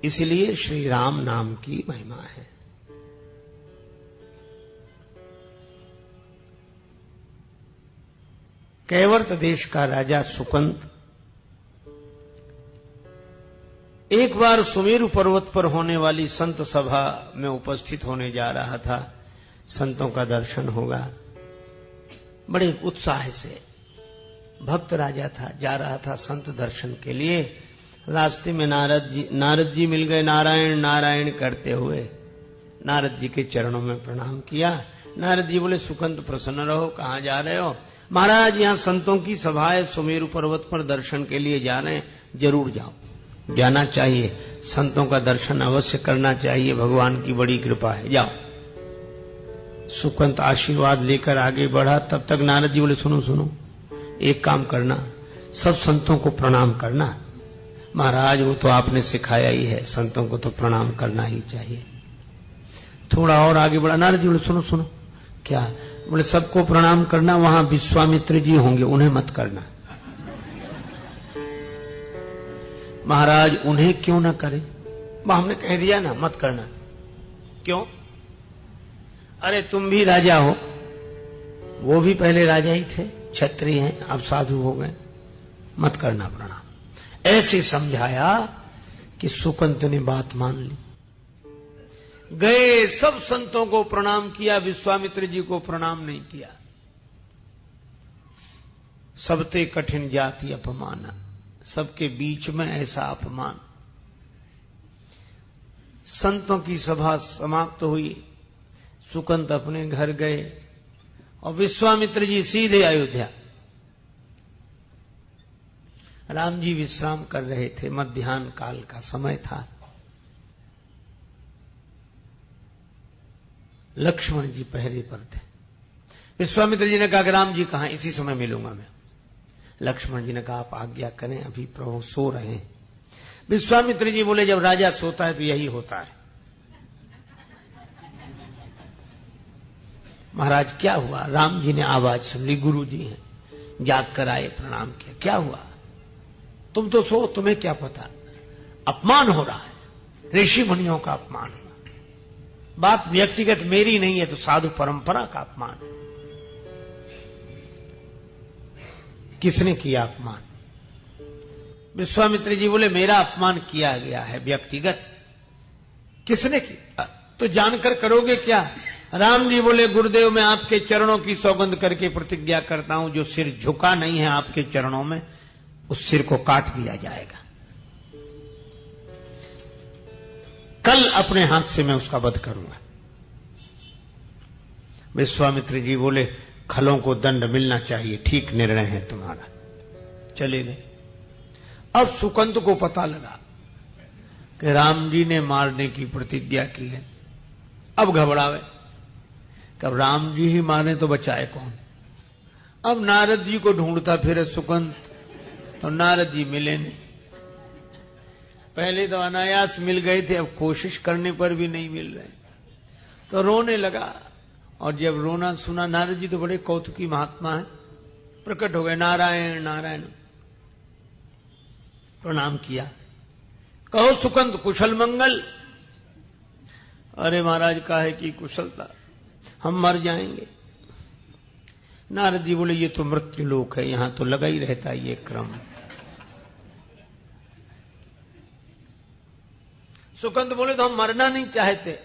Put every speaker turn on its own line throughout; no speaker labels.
इसलिए श्री राम नाम की महिमा है। कैवर्त देश का राजा सुकंत एक बार सुमेरु पर्वत पर होने वाली संत सभा में उपस्थित होने जा रहा था। संतों का दर्शन होगा, बड़े उत्साह से भक्त राजा था, जा रहा था संत दर्शन के लिए। रास्ते में नारद जी मिल गए। नारायण नारायण करते हुए नारद जी के चरणों में प्रणाम किया। नारद जी बोले, सुकंत प्रसन्न रहो, कहां जा रहे हो? महाराज, यहां संतों की सभा है, सुमेरु पर्वत पर दर्शन के लिए जा रहे हैं। जरूर जाओ, जाना चाहिए, संतों का दर्शन अवश्य करना चाहिए, भगवान की बड़ी कृपा है, जाओ। सुकंत आशीर्वाद लेकर आगे बढ़ा। तब तक नारद जी बोले, सुनो सुनो, एक काम करना, सब संतों को प्रणाम करना। महाराज, वो तो आपने सिखाया ही है, संतों को तो प्रणाम करना ही चाहिए। थोड़ा और आगे बढ़ा। नारद जी बोले, सुनो सुनो। क्या? बोले, सबको प्रणाम करना, वहां विश्वामित्र जी होंगे, उन्हें मत करना। महाराज, उन्हें क्यों ना करें? हमने कह दिया ना, मत करना। क्यों? अरे तुम भी राजा हो, वो भी पहले राजा ही थे, क्षत्रिय हैं, अब साधु हो गए, मत करना प्रणाम। ऐसे समझाया कि सुकंत ने बात मान ली। गए, सब संतों को प्रणाम किया, विश्वामित्र जी को प्रणाम नहीं किया। सबते कठिन जाति अपमान, सबके बीच में ऐसा अपमान। संतों की सभा समाप्त हुई, सुकंत अपने घर गए और विश्वामित्र जी सीधे अयोध्या। राम जी विश्राम कर रहे थे, मध्याह्न काल का समय था। लक्ष्मण जी पहरे पर थे। विश्वामित्र जी ने कहा कि राम जी कहां? इसी समय मिलूंगा मैं। लक्ष्मण जी ने कहा, आप आज्ञा करें, अभी प्रभु सो रहे हैं। विश्वामित्र जी बोले, जब राजा सोता है तो यही होता है। महाराज क्या हुआ? राम जी ने आवाज सुन ली, गुरु जी हैं, जाग कर आए, प्रणाम किया। क्या हुआ? तुम तो सो, तुम्हें क्या पता? अपमान हो रहा है, ऋषि मुनियों का अपमान हुआ। बात व्यक्तिगत मेरी नहीं है, तो साधु परंपरा का अपमान है। किसने किया अपमान? विश्वामित्र जी बोले, मेरा अपमान किया गया है व्यक्तिगत। किसने किया? तो जानकर करोगे क्या? राम जी बोले, गुरुदेव, मैं आपके चरणों की सौगंध करके प्रतिज्ञा करता हूं, जो सिर झुका नहीं है आपके चरणों में, उस सिर को काट दिया जाएगा। कल अपने हाथ से मैं उसका वध करूंगा। विश्वामित्र जी बोले, खलों को दंड मिलना चाहिए, ठीक निर्णय है तुम्हारा। चले गए। अब सुकंत को पता लगा कि राम जी ने मारने की प्रतिज्ञा की है। अब घबरावे, कब राम जी ही मारे तो बचाए कौन? अब नारद जी को ढूंढता फिरे सुकंत, तो नारद जी मिले नहीं। पहले तो अनायास मिल गए थे, अब कोशिश करने पर भी नहीं मिल रहे, तो रोने लगा। और जब रोना सुना, नारद जी तो बड़े कौतुकी महात्मा हैं, प्रकट हो गए, नारायण नारायण, प्रणाम किया। कहो सुकंत, कुशल मंगल? अरे महाराज, काहे की कुशलता, हम मर जाएंगे। नारद जी बोले, ये तो मृत्यु लोक है, यहां तो लगा ही रहता है ये क्रम। सुकंत बोले, तो हम मरना नहीं चाहते।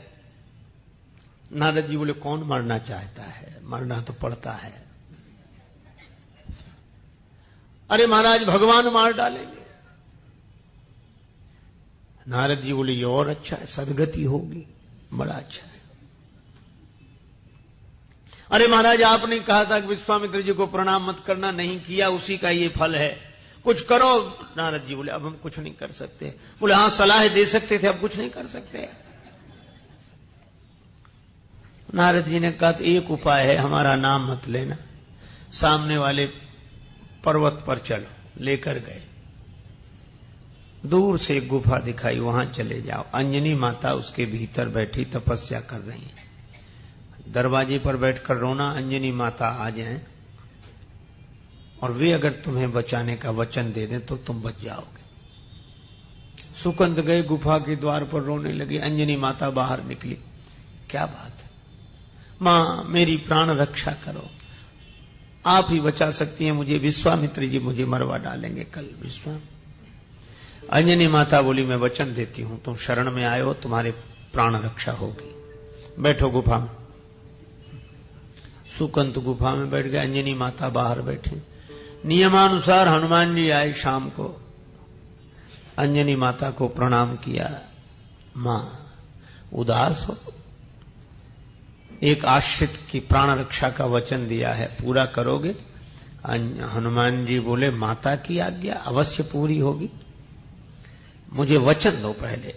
नारद जी बोले, कौन मरना चाहता है? मरना तो पड़ता है। अरे महाराज, भगवान मार डालेंगे। नारद जी बोले, ये और अच्छा है, सदगति होगी, बड़ा अच्छा है। अरे महाराज, आपने कहा था कि विश्वामित्र जी को प्रणाम मत करना, नहीं किया, उसी का ये फल है, कुछ करो। नारद जी बोले, अब हम कुछ नहीं कर सकते। बोले, हां, सलाह दे सकते थे, अब कुछ नहीं कर सकते। नारद जी ने कहा, तो एक उपाय है, हमारा नाम मत लेना, सामने वाले पर्वत पर चलो। लेकर गए, दूर से एक गुफा दिखाई, वहां चले जाओ। अंजनी माता उसके भीतर बैठी तपस्या कर रही है। दरवाजे पर बैठकर रोना, अंजनी माता आ जाएं और वे अगर तुम्हें बचाने का वचन दे दें तो तुम बच जाओगे। सुकंत गए गुफा के द्वार पर, रोने लगे। अंजनी माता बाहर निकली, क्या बात है मां, मेरी प्राण रक्षा करो, आप ही बचा सकती हैं मुझे, विश्वामित्र जी मुझे मरवा डालेंगे कल। अंजनी माता बोली, मैं वचन देती हूं, तुम शरण में आए हो, तुम्हारे प्राण रक्षा होगी, बैठो गुफा में। सुकंत गुफा में बैठ गए, अंजनी माता बाहर बैठी। नियमानुसार हनुमान जी आए शाम को, अंजनी माता को प्रणाम किया। मां उदास हो, एक आश्रित की प्राण रक्षा का वचन दिया है, पूरा करोगे? हनुमान जी बोले, माता की आज्ञा अवश्य पूरी होगी, मुझे वचन दो पहले।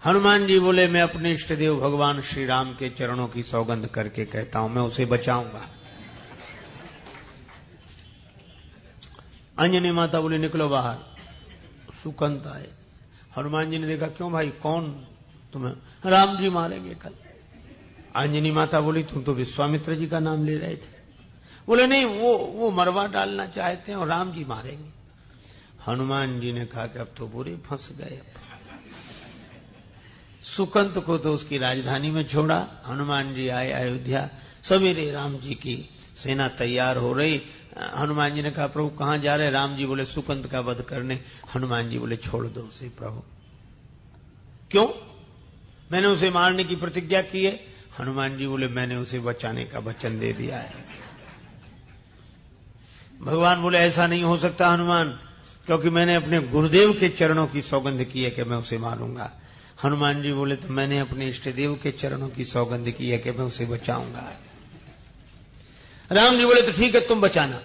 हनुमान जी बोले, मैं अपने इष्ट देव भगवान श्री राम के चरणों की सौगंध करके कहता हूं, मैं उसे बचाऊंगा। अंजनी माता बोली, निकलो बाहर। सुकंत आए, हनुमान जी ने देखा, क्यों भाई, कौन तुम्हें? राम जी मारेंगे कल। अंजनी माता बोली, तुम तो विश्वामित्र जी का नाम ले रहे थे। बोले, नहीं, वो मरवा डालना चाहते हैं और राम जी मारेंगे। हनुमान जी ने कहा कि अब तो बुरे फंस गए। सुकंत को तो उसकी राजधानी में छोड़ा। हनुमान जी आए अयोध्या, सवेरे राम जी की सेना तैयार हो रही। हनुमान जी ने कहा, प्रभु कहां जा रहे? राम जी बोले, सुकंत का वध करने। हनुमान जी बोले, छोड़ दो उसे प्रभु। क्यों? मैंने उसे मारने की प्रतिज्ञा की है। हनुमान जी बोले, मैंने उसे बचाने का वचन दे दिया है। भगवान बोले, ऐसा नहीं हो सकता हनुमान, क्योंकि मैंने अपने गुरुदेव के चरणों की सौगंध की है कि मैं उसे मारूंगा। हनुमान जी बोले, तो मैंने अपने इष्ट देव के चरणों की सौगंध की है कि मैं उसे बचाऊंगा। राम जी बोले, तो ठीक है, तुम बचाना,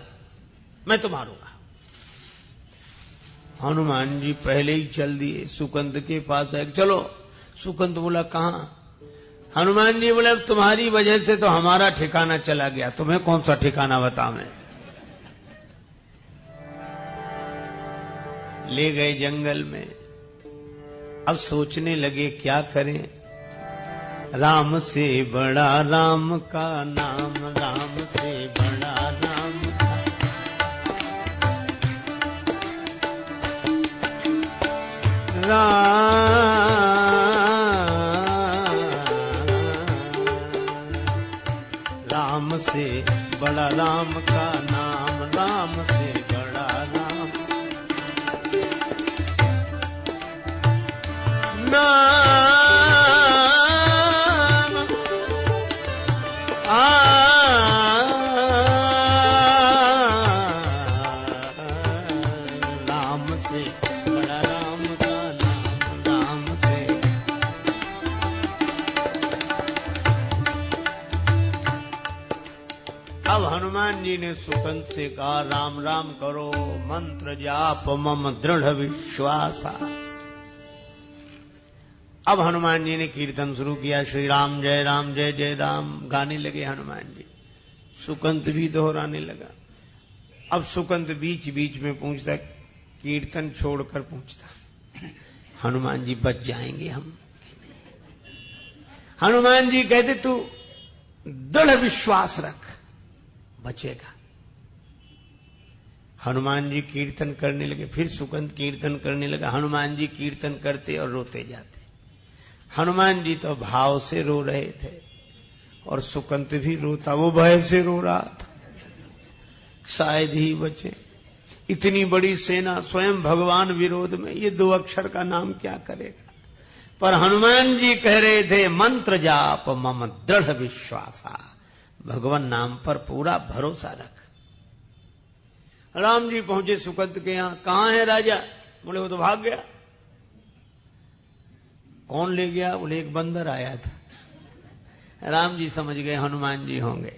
मैं तो मारूंगा। हनुमान जी पहले ही चल दिए सुकंत के पास आए। चलो। सुकंत बोला, कहां? हनुमान जी बोले, अब तुम्हारी वजह से तो हमारा ठिकाना चला गया, तुम्हें कौन सा ठिकाना बताऊं मैं? ले गए जंगल में। अब सोचने लगे क्या करें। राम से बड़ा राम का नाम, राम से बड़ा राम का। राम से बड़ा राम का नाम, राम से बड़ा राम नाम। राम से बड़ा राम का नाम, राम से। अब हनुमान जी ने सुकंत से कहा, राम राम करो, मंत्र जाप मम दृढ़ विश्वासा। अब हनुमान जी ने कीर्तन शुरू किया, श्री राम जय जय राम गाने लगे हनुमान जी। सुकंत भी दोहराने लगा। अब सुकंत बीच बीच में पूछता, कीर्तन छोड़कर पूछता, हनुमान जी बच जाएंगे हम? हनुमान जी कहते, तू दृढ़ विश्वास रख, बचेगा। हनुमान जी कीर्तन करने लगे। फिर सुकंत कीर्तन करने लगा। हनुमान जी कीर्तन करते और रोते जाते। हनुमान जी तो भाव से रो रहे थे और सुकंत भी रोता, वो भय से रो रहा था, शायद ही बचे। इतनी बड़ी सेना, स्वयं भगवान विरोध में, ये दो अक्षर का नाम क्या करेगा? पर हनुमान जी कह रहे थे, मंत्र जाप मम दृढ़ विश्वासा, भगवान नाम पर पूरा भरोसा रख। राम जी पहुंचे सुकंत के यहां। कहां है राजा? बोले, वो तो भाग गया। कौन ले गया? बोले, एक बंदर आया था। राम जी समझ गए हनुमान जी होंगे।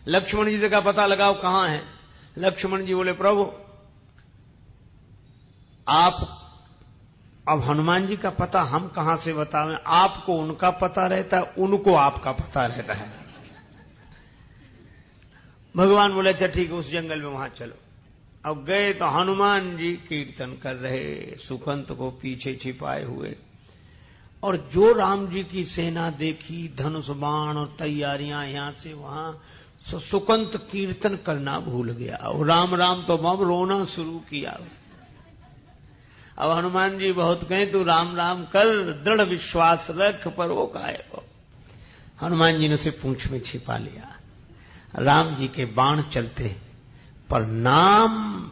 लक्ष्मण जी से का पता लगाओ कहां है। लक्ष्मण जी बोले, प्रभु आप, अब हनुमान जी का पता हम कहां से बतावें? आपको उनका पता रहता है, उनको आपका पता रहता है। भगवान बोले, अच्छा ठीक है, उस जंगल में वहां चलो। अब गए तो हनुमान जी कीर्तन कर रहे, सुकंत को पीछे छिपाए हुए। और जो राम जी की सेना देखी, धनुष बाण और तैयारियां यहां से वहां, सुकंत कीर्तन करना भूल गया और राम राम तो अब रोना शुरू किया। अब हनुमान जी बहुत कहें तू राम राम कर, दृढ़ विश्वास रख, पर वो काहे को। हनुमान जी ने उसे पूंछ में छिपा लिया। राम जी के बाण चलते, पर नाम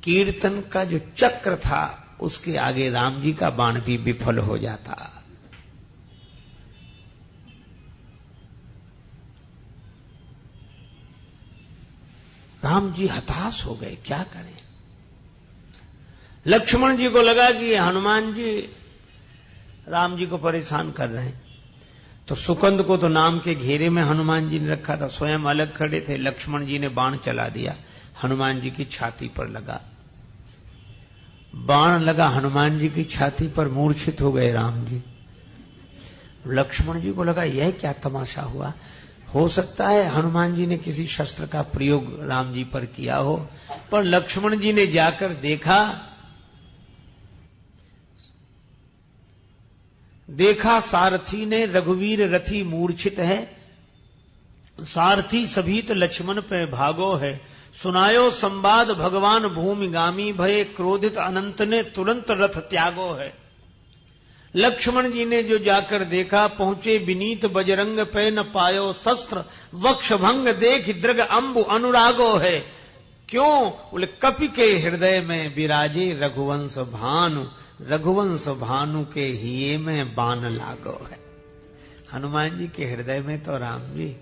कीर्तन का जो चक्र था उसके आगे राम जी का बाण भी विफल हो जाता। राम जी हताश हो गए, क्या करें। लक्ष्मण जी को लगा कि हनुमान जी राम जी को परेशान कर रहे हैं, तो सुकंद को तो नाम के घेरे में हनुमान जी ने रखा था, स्वयं अलग खड़े थे। लक्ष्मण जी ने बाण चला दिया, हनुमान जी की छाती पर लगा। बाण लगा हनुमान जी की छाती पर, मूर्छित हो गए राम जी। लक्ष्मण जी को लगा यह क्या तमाशा हुआ, हो सकता है हनुमान जी ने किसी शस्त्र का प्रयोग राम जी पर किया हो। पर लक्ष्मण जी ने जाकर देखा सारथी ने रघुवीर रथी मूर्छित है, सारथी सभीत लक्ष्मण पे भागो है। सुनायो संवाद भगवान भूमिगामी भये, क्रोधित अनंत ने तुरंत रथ त्यागो है। लक्ष्मण जी ने जो जाकर देखा, पहुंचे विनीत बजरंग पे न पायो शस्त्र, वक्ष भंग देख दृग अंबु अनुरागो है। क्यों? बोले कपि के हृदय में विराजे रघुवंश भानु, रघुवंश भानु के हिये में बाण लागो है। हनुमान जी के हृदय में तो राम जी,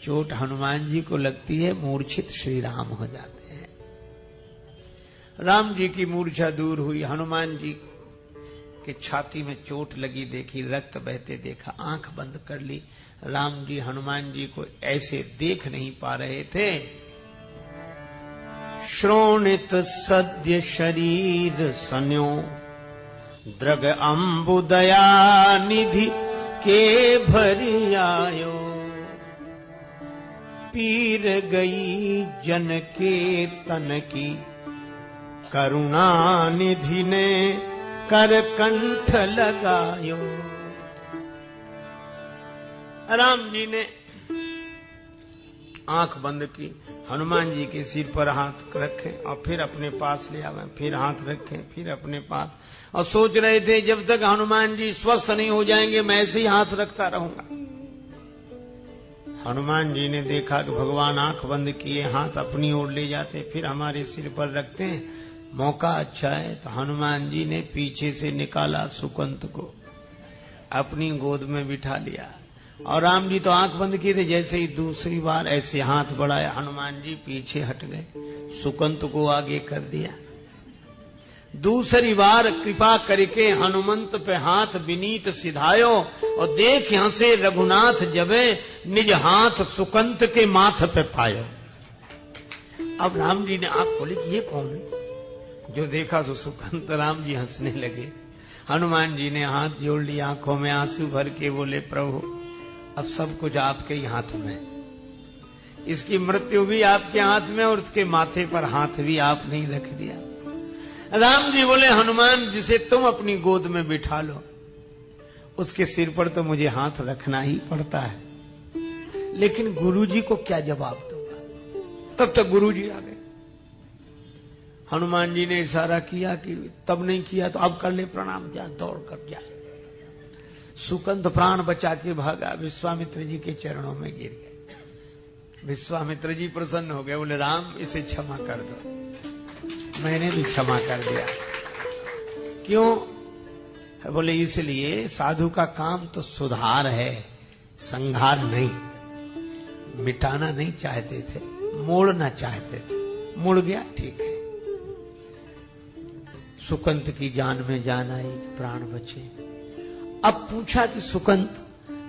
चोट हनुमान जी को लगती है, मूर्छित श्री राम हो जाते हैं। राम जी की मूर्छा दूर हुई, हनुमान जी के छाती में चोट लगी देखी, रक्त बहते देखा, आंख बंद कर ली। राम जी हनुमान जी को ऐसे देख नहीं पा रहे थे। श्रोणित सद्य शरीर सन्यो, द्रग अंबु दया निधि के भरि आयो। पीर गई जन के तन की, करुणा निधि ने कर कंठ लगायो। राम जी ने आंख बंद की, हनुमान जी के सिर पर हाथ रखे और फिर अपने पास ले आवे, फिर हाथ रखे, फिर अपने पास, और सोच रहे थे जब तक हनुमान जी स्वस्थ नहीं हो जाएंगे मैं ऐसे ही हाथ रखता रहूंगा। हनुमान जी ने देखा कि भगवान आंख बंद किए हाथ अपनी ओर ले जाते, फिर हमारे सिर पर रखते हैं, मौका अच्छा है। तो हनुमान जी ने पीछे से निकाला सुकंत को, अपनी गोद में बिठा लिया, और राम जी तो आंख बंद किए थे। जैसे ही दूसरी बार ऐसे हाथ बढ़ाया, हनुमान जी पीछे हट गए, सुकंत को आगे कर दिया। दूसरी बार कृपा करके हनुमंत पे हाथ विनीत सिधायो, और देख हंसे रघुनाथ जबे, निज हाथ सुकंत के माथ पे पायो। अब राम जी ने आंख खोली कि ये कौन है? जो देखा तो सुकंत। राम जी हंसने लगे। हनुमान जी ने हाथ जोड़ लिया, आंखों में आंसू भर के बोले, प्रभु अब सब कुछ आपके ही हाथ में, इसकी मृत्यु भी आपके हाथ में और उसके माथे पर हाथ भी आपने ही रख दिया। राम जी बोले, हनुमान जिसे तुम अपनी गोद में बिठा लो, उसके सिर पर तो मुझे हाथ रखना ही पड़ता है, लेकिन गुरुजी को क्या जवाब दूंगा? तब तक गुरुजी आ गए। हनुमान जी ने इशारा किया कि तब नहीं किया तो अब कर ले प्रणाम, जा दौड़ कर जा। सुकंत प्राण बचा के भागा, विश्वामित्र जी के चरणों में गिर गए। विश्वामित्र जी प्रसन्न हो गए, बोले राम इसे क्षमा कर दो। मैंने भी क्षमा कर दिया। क्यों? बोले इसलिए साधु का काम तो सुधार है, संहार नहीं। मिटाना नहीं चाहते थे, मोड़ना चाहते थे, मुड़ गया, ठीक है। सुकंत की जान में जान आई, प्राण बचे। अब पूछा कि सुकंत,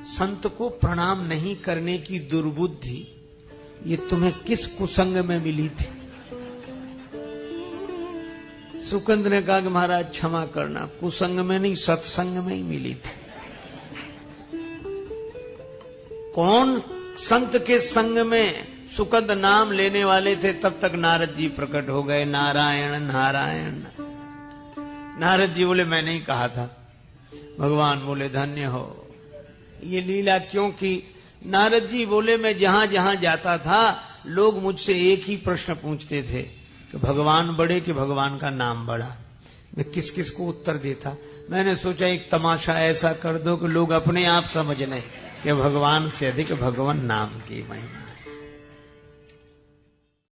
संत को प्रणाम नहीं करने की दुर्बुद्धि ये तुम्हें किस कुसंग में मिली थी? सुकंत ने कहा कि महाराज क्षमा करना, कुसंग में नहीं सत्संग में ही मिली थी। कौन संत के संग में सुकंत नाम लेने वाले थे, तब तक नारद जी प्रकट हो गए। नारायण नारायण। नारद जी बोले मैं नहीं कहा था। भगवान बोले धन्य हो। ये लीला क्योंकि नारद जी बोले मैं जहां जहां जाता था लोग मुझसे एक ही प्रश्न पूछते थे कि भगवान बड़े कि भगवान का नाम बड़ा। मैं किस किस को उत्तर देता। मैंने सोचा एक तमाशा ऐसा कर दो कि लोग अपने आप समझ लें कि भगवान से अधिक भगवान नाम की महिमा।